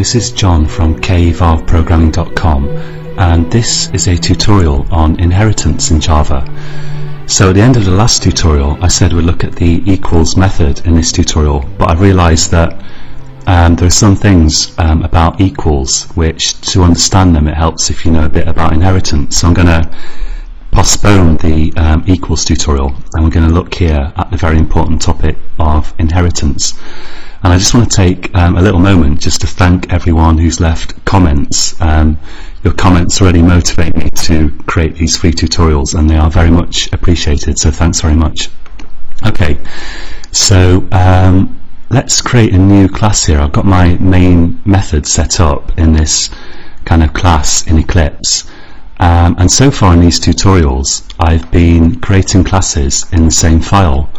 this is John from kvarvprogramming.com, and this is a tutorial on inheritance in Java. So at the end of the last tutorial I said we'd look at the equals method in this tutorial, but I realised that there are some things about equals which, to understand them, it helps if you know a bit about inheritance. So I'm going to postpone the equals tutorial, and we're going to look here at the very important topic of inheritance. And I just want to take a little moment just to thank everyone who's left comments. Your comments really motivate me to create these free tutorials, and they are very much appreciated, so thanks very much. Okay, so let's create a new class here. I've got my main method set up in this kind of class in Eclipse. And so far in these tutorials I've been creating classes in the same file,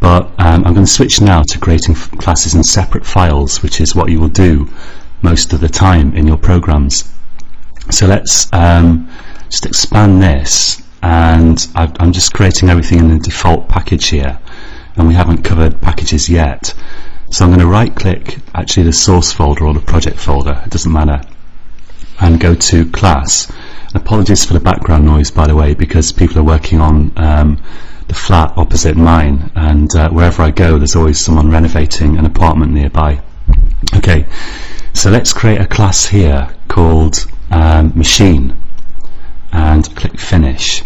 but I'm going to switch now to creating classes in separate files, which is what you will do most of the time in your programs. So let's just expand this, and I'm just creating everything in the default package here, and we haven't covered packages yet. So I'm going to right click actually the source folder or the project folder, it doesn't matter, and go to class. Apologies for the background noise, by the way, because people are working on the flat opposite mine, and wherever I go there's always someone renovating an apartment nearby. Okay, so let's create a class here called machine, and click finish.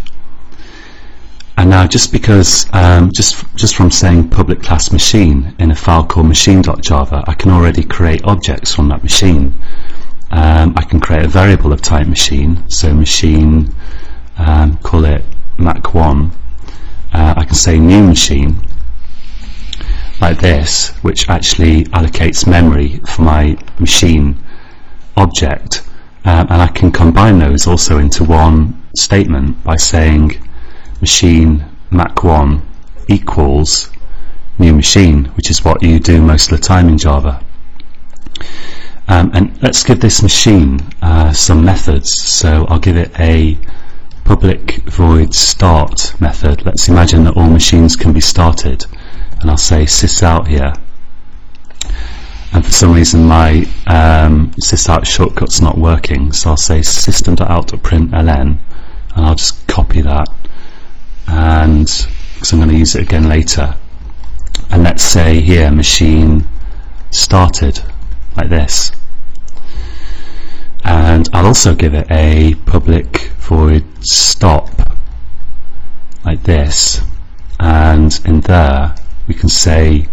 And now, just because just from saying public class machine in a file called machine.java, I can already create objects from that machine. I can create a variable of type machine, so machine, call it Mac1. I can say new machine, like this, which actually allocates memory for my machine object, and I can combine those also into one statement by saying machine Mac1 equals new machine, which is what you do most of the time in Java. And let's give this machine some methods. So I'll give it a public void start method. Let's imagine that all machines can be started, and I'll say sysout here. And for some reason my sysout shortcut's not working, so I'll say system.out.println, and I'll just copy that, and because I'm going to use it again later. And let's say here machine started, like this. And I'll also give it a public void stop, like this, and in there we can say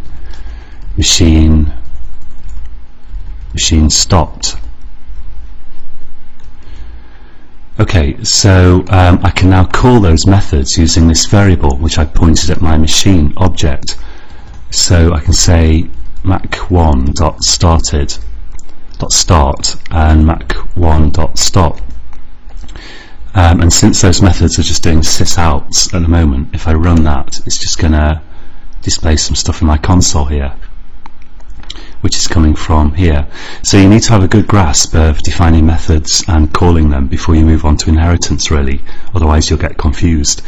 machine stopped. Okay, so I can now call those methods using this variable which I pointed at my machine object. So I can say mac1.started .start and mac1.stop, and since those methods are just doing sysouts at the moment, if I run that, it's just going to display some stuff in my console here, which is coming from here. So you need to have a good grasp of defining methods and calling them before you move on to inheritance, really, otherwise you'll get confused.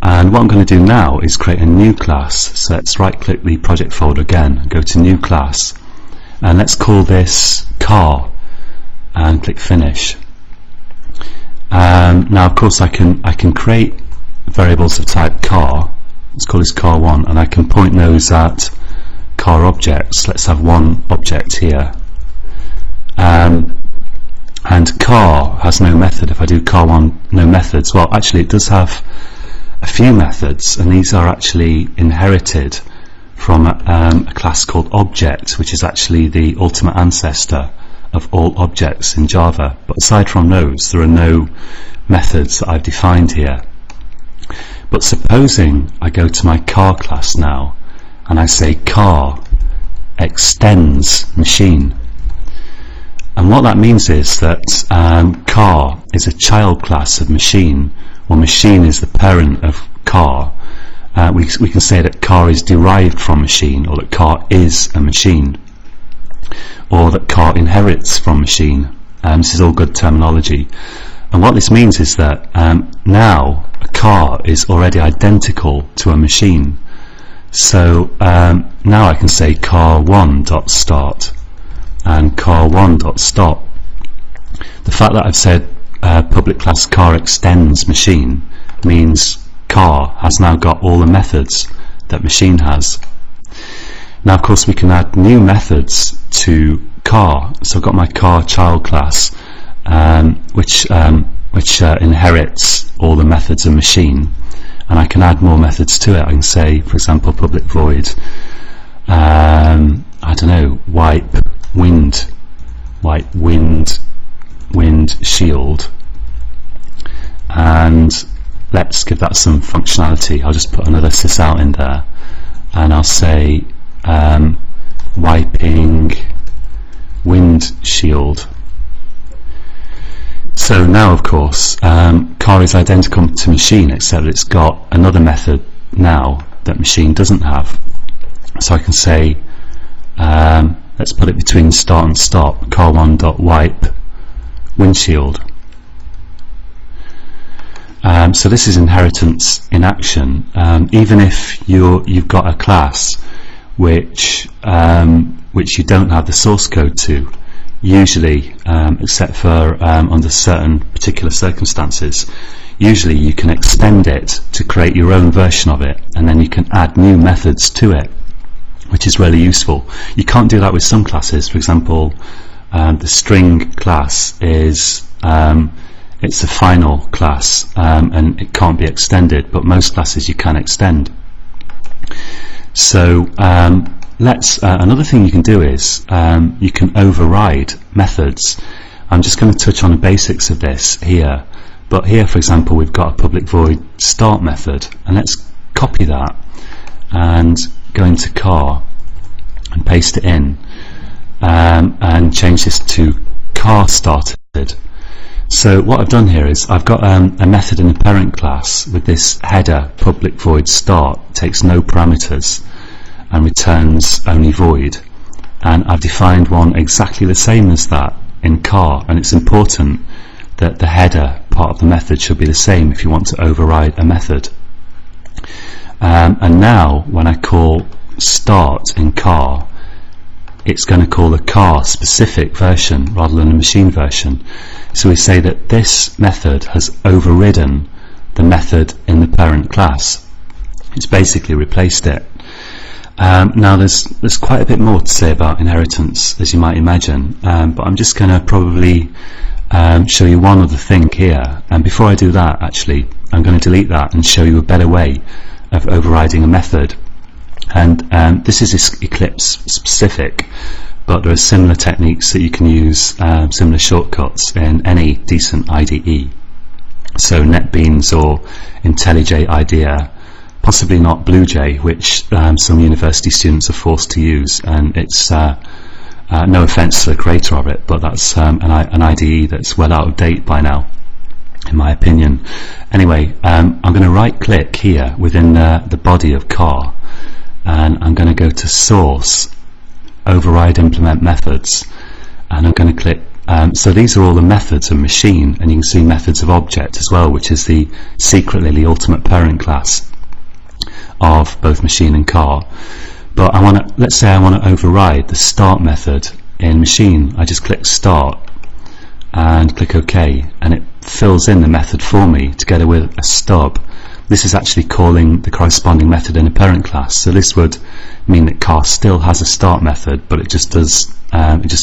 And what I'm going to do now is create a new class. So let's right click the project folder again, go to new class, and let's call this car, and click finish. Now of course I can create variables of type car. Let's call this car1, and I can point those at car objects. Let's have one object here, and car has no method. If I do car1 no methods, well actually it does have a few methods, and these are actually inherited from a class called object, which is actually the ultimate ancestor of all objects in Java. But aside from those, there are no methods that I've defined here. But supposing I go to my car class now, and I say car extends machine, and what that means is that car is a child class of machine, or machine is the parent of car. We can say that car is derived from machine, or that car is a machine, or that car inherits from machine. This is all good terminology, and what this means is that now a car is already identical to a machine. So now I can say car1.start, and car1.stop. The fact that I've said public class car extends machine means car has now got all the methods that machine has. Now of course we can add new methods to car. So I've got my car child class, which inherits all the methods of machine, and I can add more methods to it. I can say, for example, public void, I don't know, wipe wind shield, and let's give that some functionality. I'll just put another sysout in there, and I'll say wiping windshield. So now of course car is identical to machine, except it's got another method now that machine doesn't have. So I can say let's put it between start and stop, car1.wipe windshield. So this is inheritance in action. Even if you've got a class which you don't have the source code to, usually, except for under certain particular circumstances, usually you can extend it to create your own version of it, and then you can add new methods to it, which is really useful. You can't do that with some classes. For example, the string class is it's a final class, and it can't be extended, but most classes you can extend. So another thing you can do is you can override methods. I'm just going to touch on the basics of this here, but here for example we've got a public void start method, and let's copy that and go into car and paste it in, and change this to car started. So what I've done here is I've got a method in the parent class with this header public void start, takes no parameters and returns only void, and I've defined one exactly the same as that in car, and it's important that the header part of the method should be the same if you want to override a method. And now when I call start in car, it's going to call the car specific version rather than a machine version. So we say that this method has overridden the method in the parent class. It's basically replaced it. Now there's quite a bit more to say about inheritance, as you might imagine, but I'm just going to probably show you one other thing here, and before I do that actually I'm going to delete that and show you a better way of overriding a method. And this is Eclipse specific, but there are similar techniques that you can use, similar shortcuts in any decent IDE. So NetBeans or IntelliJ IDEA, possibly not BlueJ, which some university students are forced to use, and it's no offence to the creator of it, but that's an IDE that's well out of date by now, in my opinion. Anyway, I'm going to right click here within the body of car, and I'm going to go to source, override implement methods, and I'm going to click so these are all the methods of machine, and you can see methods of object as well, which is secretly the ultimate parent class of both machine and car. But let's say I want to override the start method in machine. I just click start and click OK, and it fills in the method for me together with a stub. This is actually calling the corresponding method in a parent class, so this would mean that car still has a start method, but it just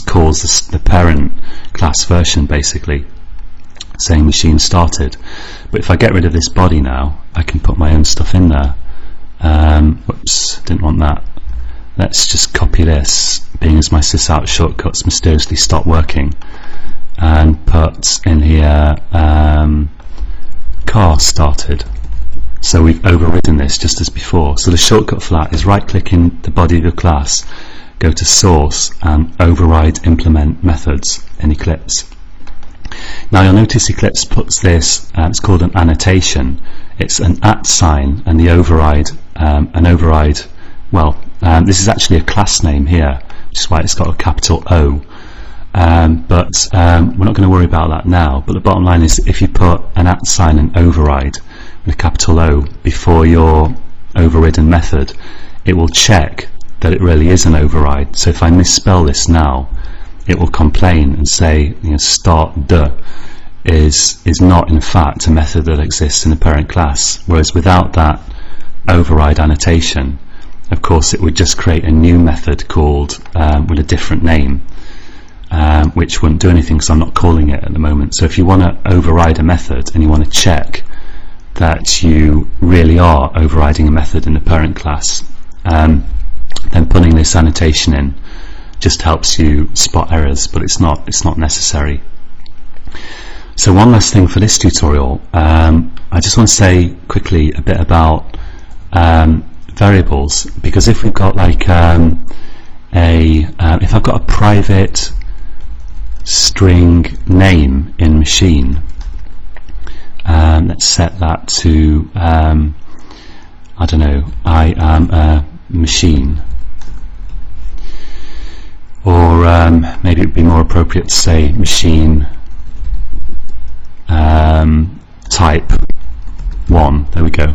calls the parent class version, basically saying machine started. But if I get rid of this body now, I can put my own stuff in there. Whoops, didn't want that. Let's just copy this, being as my sysout shortcuts mysteriously stopped working, and put in here car started. So we've overridden this just as before. So the shortcut for that is right click in the body of your class, go to source and override implement methods in Eclipse. Now you'll notice Eclipse puts this, it's called an annotation. It's an @ sign and the override, this is actually a class name here, which is why it's got a capital O. But we're not going to worry about that now, but the bottom line is if you put an @ sign and override with a capital O before your overridden method, it will check that it really is an override. So if I misspell this now, it will complain and say, start the is not in fact a method that exists in the parent class, whereas without that override annotation, of course it would just create a new method called with a different name, which wouldn't do anything because I'm not calling it at the moment. So if you want to override a method and you want to check that you really are overriding a method in the parent class, then putting this annotation in just helps you spot errors, but it's not necessary. So one last thing for this tutorial, I just want to say quickly a bit about variables, because if we've got like if I've got a private string name in machine, let's set that to I don't know, I am a machine, or maybe it would be more appropriate to say machine type 1. There we go.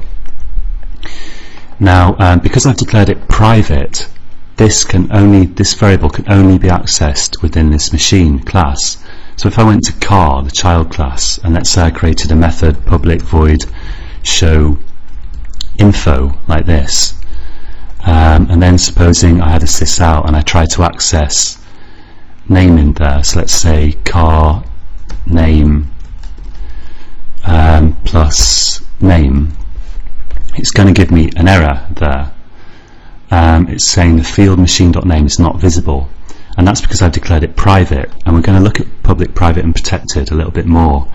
Now because I've declared it private, this variable can only be accessed within this machine class. So if I went to car, the child class, and let's say I created a method public void show info like this, and then supposing I had a sys out and I tried to access name in there, so let's say car name plus name, it's going to give me an error there. It's saying the field machine.name is not visible, and that's because I've declared it private, and we're going to look at public, private and protected a little bit more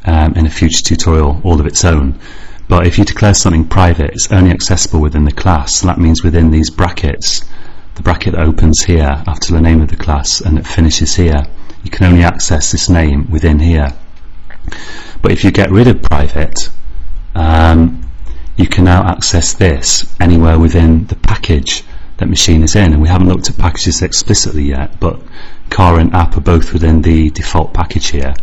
in a future tutorial all of its own. But if you declare something private, it's only accessible within the class, so that means within these brackets, the bracket that opens here after the name of the class and it finishes here, you can only access this name within here. But if you get rid of private, you can now access this anywhere within the package that machine is in, and we haven't looked at packages explicitly yet, but car and app are both within the default package here,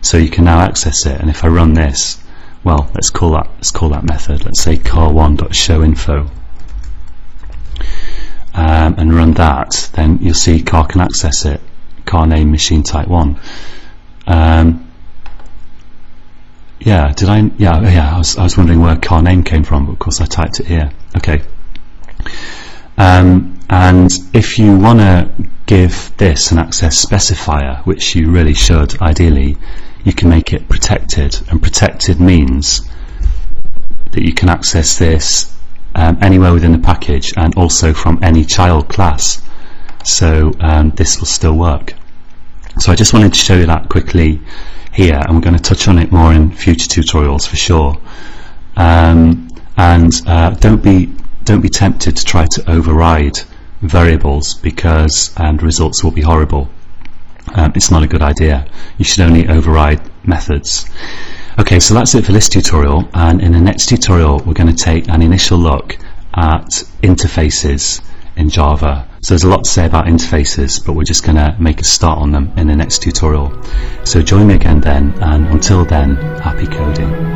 so you can now access it. And if I run this, well, let's call that method, let's say car1.showInfo, and run that, then you'll see car can access it, car name machine type 1. I was wondering where car name came from, but of course I typed it here. Okay. And if you want to give this an access specifier, which you really should ideally, you can make it protected, and protected means that you can access this anywhere within the package and also from any child class, so this will still work. So I just wanted to show you that quickly here, and we're going to touch on it more in future tutorials for sure. Don't be tempted to try to override variables, because the results will be horrible. It's not a good idea. You should only override methods. Okay, so that's it for this tutorial, and in the next tutorial we're going to take an initial look at interfaces in Java. So there's a lot to say about interfaces, but we're just going to make a start on them in the next tutorial. So join me again then, and until then, happy coding.